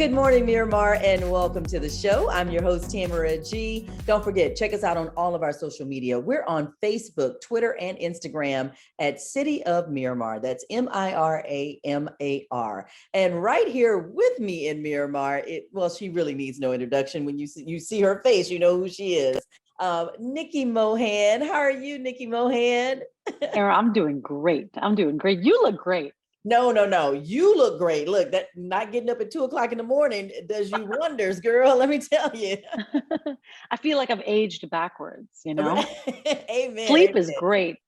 good morning, Miramar, and welcome to the show. I'm your host, Tamara G. Don't forget, check us out on all of our social media. We're on Facebook, Twitter, and Instagram at City of Miramar. That's Miramar. And right here with me in Miramar, she really needs no introduction. When you see her face, you know who she is. Nikki Mohan. How are you, Nikki Mohan? Tara, I'm doing great. You look great. No. You look great. Look, that not getting up at 2:00 in the morning does you wonders, girl. Let me tell you. I feel like I've aged backwards, you know? Amen. Sleep Amen. is great.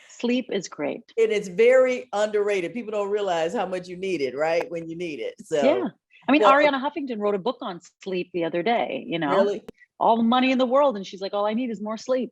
Sleep is great. And it's very underrated. People don't realize how much you need it, right? When you need it. So, yeah. I mean, well, Ariana Huffington wrote a book on sleep the other day, you know? really? All the money in the world. And she's like, all I need is more sleep.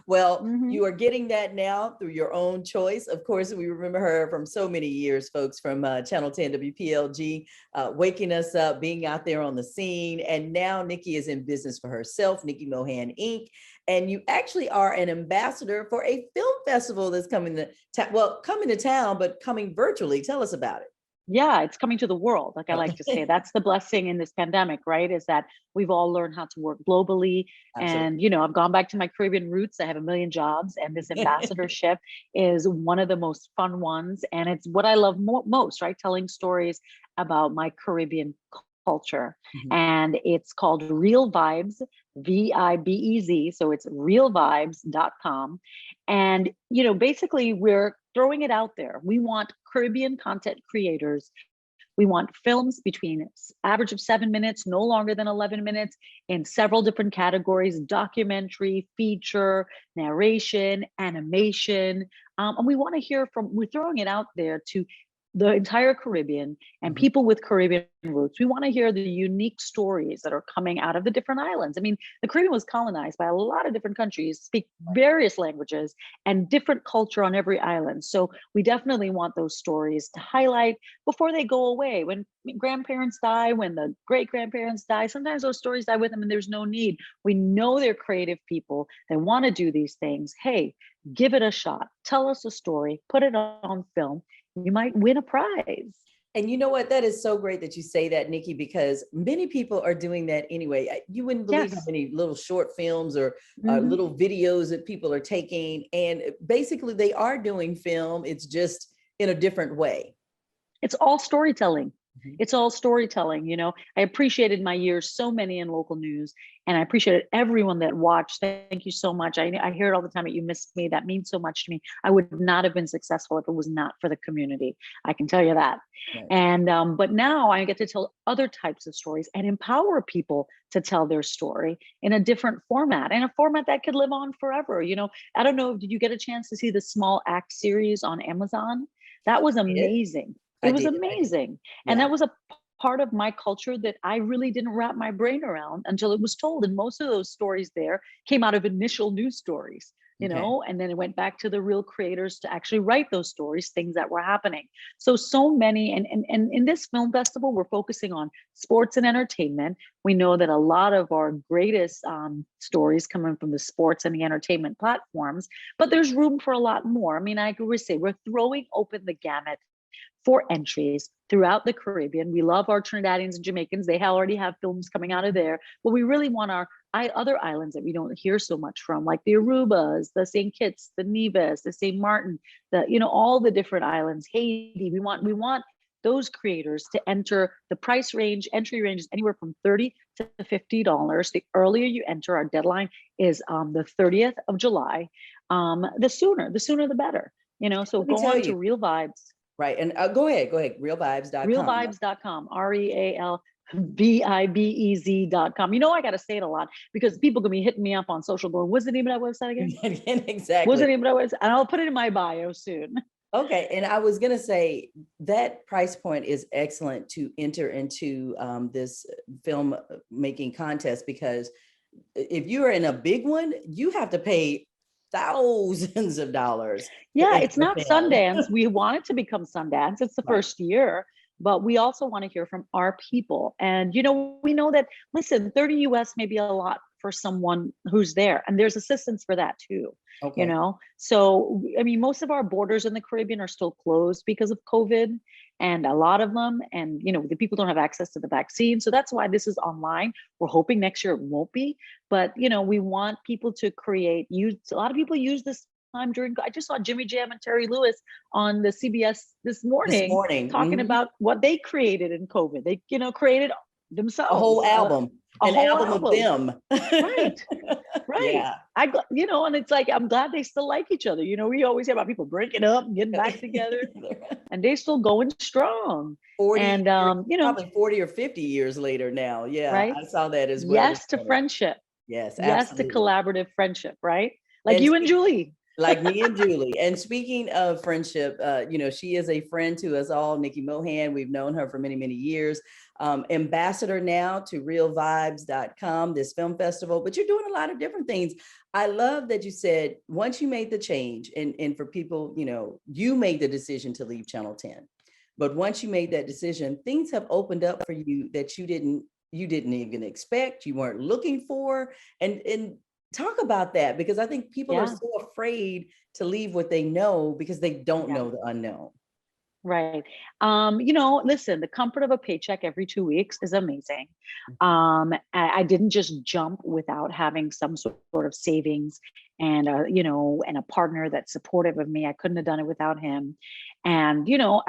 Well, Mhm. you are getting that now through your own choice. Of course, we remember her from so many years, folks, from Channel 10 WPLG, waking us up, being out there on the scene. And now Nikki is in business for herself, Nikki Mohan Inc. And you actually are an ambassador for a film festival that's coming to town, but coming virtually. Tell us about it. Yeah, it's coming to the world. Like I Oh. like to say, that's the blessing in this pandemic, right? Is that we've all learned how to work globally. And, Absolutely. I've gone back to my Caribbean roots. I have a million jobs, and this ambassadorship is one of the most fun ones. And it's what I love most, right? Telling stories about my Caribbean culture. Mhm. And it's called Real Vibes, VIBEZ. So it's realvibes.com. And, basically we're throwing it out there. We want Caribbean content creators. We want films between average of 7 minutes, no longer than 11 minutes, in several different categories: documentary, feature, narration, animation. And we want to hear we're throwing it out there to the entire Caribbean and Mhm. people with Caribbean roots. We want to hear the unique stories that are coming out of the different islands. I mean, the Caribbean was colonized by a lot of different countries, speak various languages, and different culture on every island. So we definitely want those stories to highlight before they go away. When grandparents die, when the great grandparents die, sometimes those stories die with them and there's no need. We know they're creative people. They want to do these things. Hey, give it a shot. Tell us a story, put it on film. You might win a prize. And you know what? That is so great that you say that, Nikki, because many people are doing that anyway. You wouldn't believe how Yes. many little short films or Mhm. little videos that people are taking. And basically, they are doing film. It's just in a different way. It's all storytelling. Mhm. It's all storytelling. I appreciated my years, so many in local news, and I appreciated everyone that watched. Thank you so much. I hear it all the time that you miss me. That means so much to me. I would not have been successful if it was not for the community. I can tell you that. Right. And but now I get to tell other types of stories and empower people to tell their story in a different format, and a format that could live on forever. I don't know. Did you get a chance to see the Small Act series on Amazon? That was I did. amazing. It I was did. amazing. And Yeah. that was a part of my culture that I really didn't wrap my brain around until it was told. And most of those stories there came out of initial news stories, Okay. and then it went back to the real creators to actually write those stories, things that were happening. So many, and in this film festival, we're focusing on sports and entertainment. We know that a lot of our greatest stories coming from the sports and the entertainment platforms, but there's room for a lot more. I mean, I would say we're throwing open the gamut for entries throughout the Caribbean. We love our Trinidadians and Jamaicans. They already have films coming out of there, but we really want our other islands that we don't hear so much from, like the Arubas, the St. Kitts, the Nevis, the St. Martin, all the different islands, Haiti. We want those creators to enter. The entry range is anywhere from $30 to $50. The earlier you enter, our deadline is the 30th of July. The sooner the better. So Let me go tell on you. to Real Vibes. Right. And go ahead. Realvibes.com. Realvibes.com, REALVIBEZ.com. I got to say it a lot because people can be hitting me up on social going, what's the name of that website again? What's Exactly. the name of that website? And I'll put it in my bio soon. Okay. And I was going to say that price point is excellent to enter into this film making contest, because if you are in a big one, you have to pay thousands of dollars to Yeah, enter it's the not film. Sundance. We want it to become Sundance. It's the Right. first year, but we also want to hear from our people. And, we know that, listen, 30 US may be a lot for someone who's there. And there's assistance for that too, you Okay. know? So, I mean, most of our borders in the Caribbean are still closed because of COVID, and a lot of them, and, you know, the people don't have access to the vaccine. So that's why this is online. We're hoping next year it won't be, but, you know, we want people to use, a lot of people use this time during, I just saw Jimmy Jam and Terry Lewis on the CBS this This morning morning. talking about what they created in COVID. They, you know, created A whole themselves album, a an whole album of album. them. Right. Right. Yeah. You know, and it's like, I'm glad they still like each other. You know, we always hear about people breaking up and getting back together, and they still going strong. 40, And, you know, probably 40 or 50 years later now. Yeah, right. I saw that as well this Yes to morning. friendship. Yes, Yes to absolutely. collaborative friendship, right? Like And you and Julie. like me and Julie. And speaking of friendship, you know, she is a friend to us all, Nikki Mohan. We've known her for many, many years. Ambassador now to realvibes.com, this film festival, but you're doing a lot of different things. I love that you said once you made the change, and for people, you know, you made the decision to leave Channel 10. But once you made that decision, things have opened up for you that you didn't even expect, you weren't looking for. And talk about that, because I think people are Yeah. so afraid to leave what they know because they don't Yeah. know the unknown. Right. You know, listen, the comfort of a paycheck every 2 weeks is amazing. I didn't just jump without having some sort of savings and, you know, and a partner that's supportive of me. I couldn't have done it without him. And, you know,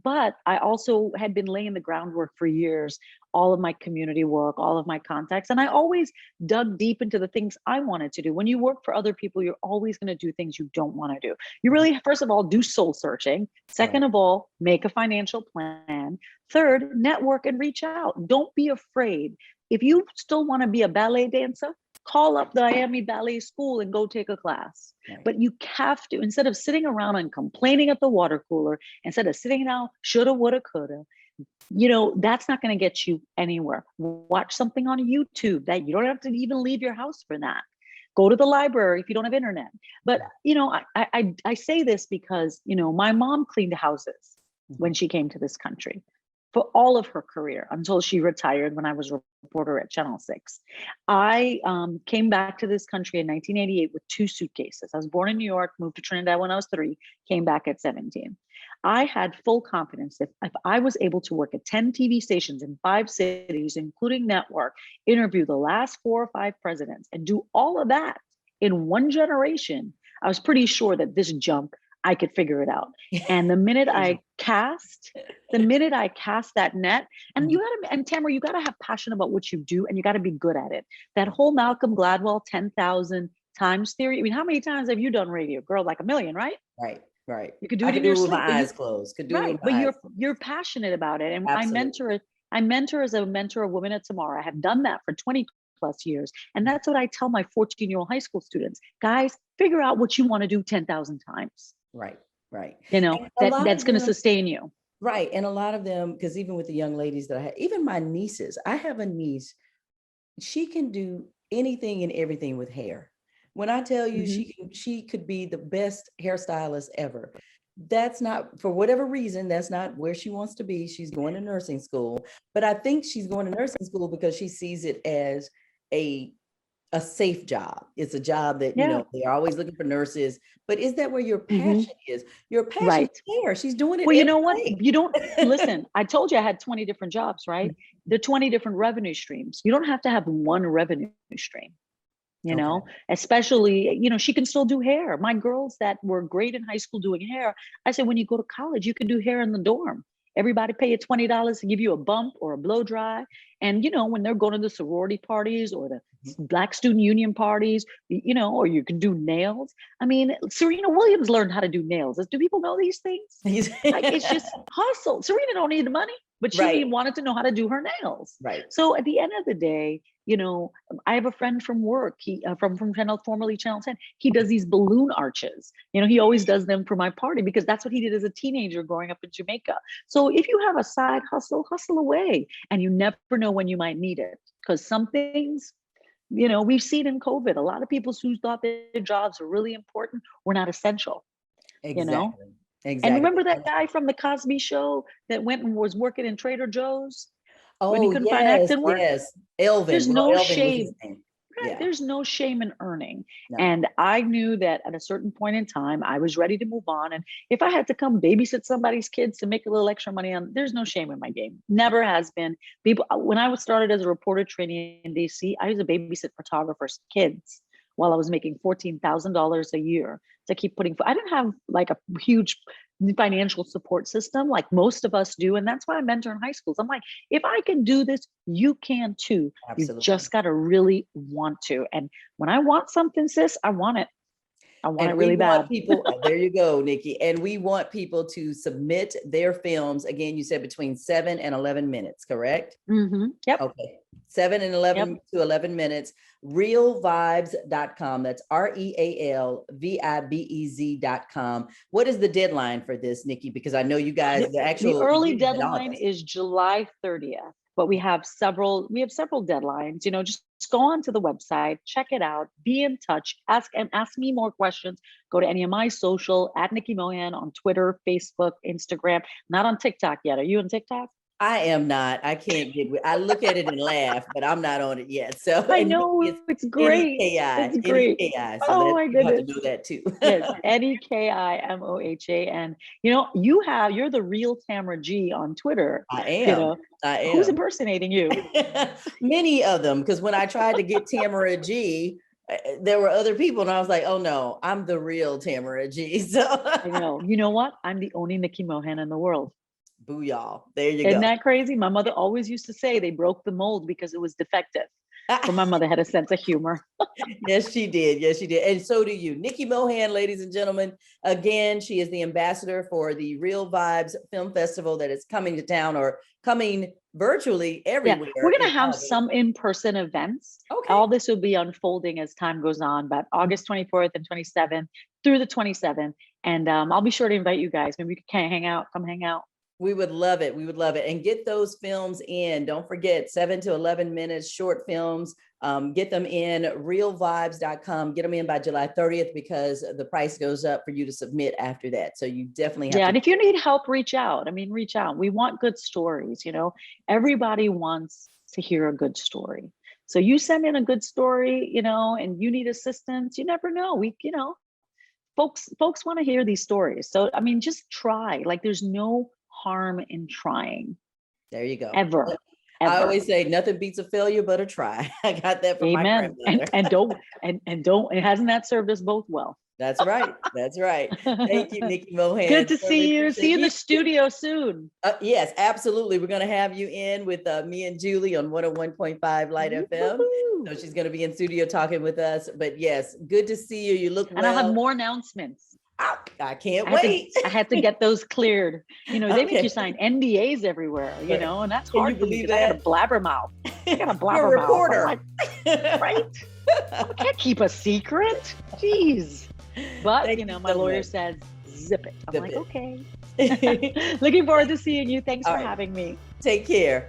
but I also had been laying the groundwork for years, all of my community work, all of my contacts. And I always dug deep into the things I wanted to do. When you work for other people, you're always going to do things you don't want to do. You really, first of all, do soul searching. Second Right. of all, make a financial plan. Third, network and reach out. Don't be afraid. If you still want to be a ballet dancer, call up the Miami Ballet School and go take a class. Right. But you have to, instead of sitting around and complaining at the water cooler, instead of sitting down, shoulda, woulda, coulda, you know, that's not going to get you anywhere. Watch something on YouTube that you don't have to even leave your house for that. Go to the library if you don't have internet. But, you know, I say this because, you know, my mom cleaned houses when she came to this country for all of her career until she retired when I was a reporter at Channel 6. I came back to this country in 1988 with 2 suitcases. I was born in New York, moved to Trinidad when I was 3, came back at 17. I had full confidence that if I was able to work at 10 TV stations in 5 cities, including network, interview the last 4 or 5 presidents, and do all of that in one generation, I was pretty sure that this jump, I could figure it out. And the minute I cast that net, and Tamara, you gotta have passion about what you do, and you gotta be good at it. That whole Malcolm Gladwell 10,000 times theory. I mean, how many times have you done radio? Girl, like a million, right? Right. Right. You could do I it could in do your it with sleep, my eyes closed. Could do it right? with But my eyes you're passionate about it, and Absolutely. I mentor as a mentor of women of tomorrow. I have done that for 20 plus years, and that's what I tell my 14-year-old high school students. Guys, figure out what you want to do 10,000 times. Right. Right. You know, And a lot that's of going to them, sustain you. right. And a lot of them, because even with the young ladies that I have, even my nieces, I have a niece, she can do anything and everything with hair. When I tell you Mhm. she could be the best hairstylist ever. That's not, for whatever reason, that's not where she wants to be. She's going to nursing school, but I think she's going to nursing school because she sees it as a a safe job. It's a job that, you Yeah. know, they're always looking for nurses, but is that where your Mhm. passion is? Your passion Right. is hair. She's doing it Well, you every know what? day. You don't listen. I told you I had 20 different jobs, right? They're 20 different revenue streams. You don't have to have one revenue stream. You Okay. know, especially, you know, she can still do hair. My girls that were great in high school doing hair, I said, when you go to college, you can do hair in the dorm. Everybody pay you $20 to give you a bump or a blow dry. And, you know, when they're going to the sorority parties or the Black Student Union parties, you know, or you can do nails. I mean, Serena Williams learned how to do nails. Do people know these things? Like, it's just hustle. Serena don't need the money, but she Right. wanted to know how to do her nails. Right. So at the end of the day, you know, I have a friend from work. He from Channel, formerly Channel 10. He does these balloon arches. You know, he always does them for my party because that's what he did as a teenager growing up in Jamaica. So if you have a side hustle, hustle away, and you never know when you might need it. Because some things, you know, we've seen in COVID, a lot of people who thought their jobs were really important were not essential. You know, Exactly. and Exactly. remember that guy from the Cosby Show that went and was working in Trader Joe's when he Oh, couldn't find yes, acting work? yes. Elvin. There's Well, no Elvin was his shade. name. Right. Yeah. There's no shame in earning. No. And I knew that at a certain point in time, I was ready to move on. And if I had to come babysit somebody's kids to make a little extra money on, there's no shame in my game. Never has been. People, when I was started as a reporter training in DC, I used to babysit photographers' kids while I was making $14,000 a year to keep putting. I didn't have like a huge financial support system like most of us do. And that's why I mentor in high schools. I'm like, if I can do this, you can too. You've Absolutely. just got to really want to. And when I want something, sis, I want it. I want it And we really want bad. people, there you go, Nikki. And we want people to submit their films. Again, you said between 7 and 11 minutes, correct? Yep. Okay. 7 and 11 Yep. to 11 minutes. Realvibes.com. That's REALVIBEZ.com. What is the deadline for this, Nikki? Because I know you guys, the actual early year is in deadline August. is July 30th, but we have several deadlines. Just go onto the website, check it out, be in touch, ask me more questions. Go to any of my social at Nikki Mohan on Twitter, Facebook, Instagram. Not on TikTok yet. Are you on TikTok? I am not. I can't get with. I look at it and laugh, but I'm not on it yet. So, I and know, Nikki, it's it's great. It's great. NEKI. So Oh that my you have to goodness. know that too. Yes, NEKIMOHA. And you're the real Tamara G on Twitter. I am. Who's impersonating you? Many of them, because when I tried to get Tamara G, there were other people, and I was like, "Oh no, I'm the real Tamara G." So, I know. You know what? I'm the only Nikki Mohan in the world. boo y'all. There you Isn't go. that crazy? My mother always used to say they broke the mold because it was defective. But my mother had a sense of humor. Yes, she did. Yes, she did. And so do you. Nikki Mohan, ladies and gentlemen. Again, she is the ambassador for the Real Vibes Film Festival that is coming to town, or coming virtually everywhere. Yeah, we're going in to have August. some in-person events. Okay. All this will be unfolding as time goes on, but August 24th and 27th through the 27th. And I'll be sure to invite you guys. Maybe we can hang out, come hang out. We would love it. We would love it. And get those films in. Don't forget, 7 to 11 minutes, short films. Get them in, realvibes.com. Get them in by July 30th, because the price goes up for you to submit after that. So you definitely have to. And if you need help, reach out. Reach out. We want good stories. Everybody wants to hear a good story. So you send in a good story, and you need assistance. You never know. Folks want to hear these stories. So, just try. Like, there's no harm in trying. There you go. Ever. I always say nothing beats a failure but a try. I got that from my grandmother. And don't, it hasn't that served us both well. That's right. That's right. Thank you, Nikki Mohan. Good to see you. See you in the studio soon. Yes, absolutely. We're going to have you in with me and Julie on 101.5 Light FM. So she's going to be in studio talking with us. But yes, good to see you. You look well. And I'll have more announcements. I can't wait. I had to get those cleared. They make you sign NDAs everywhere, and that's hard for me because I got a blabbermouth. I got a blabbermouth. You're a reporter. Like, right? I can't keep a secret. Jeez. But, my lawyer says, zip it. I'm like, okay. Looking forward to seeing you. Thanks for having me. Take care.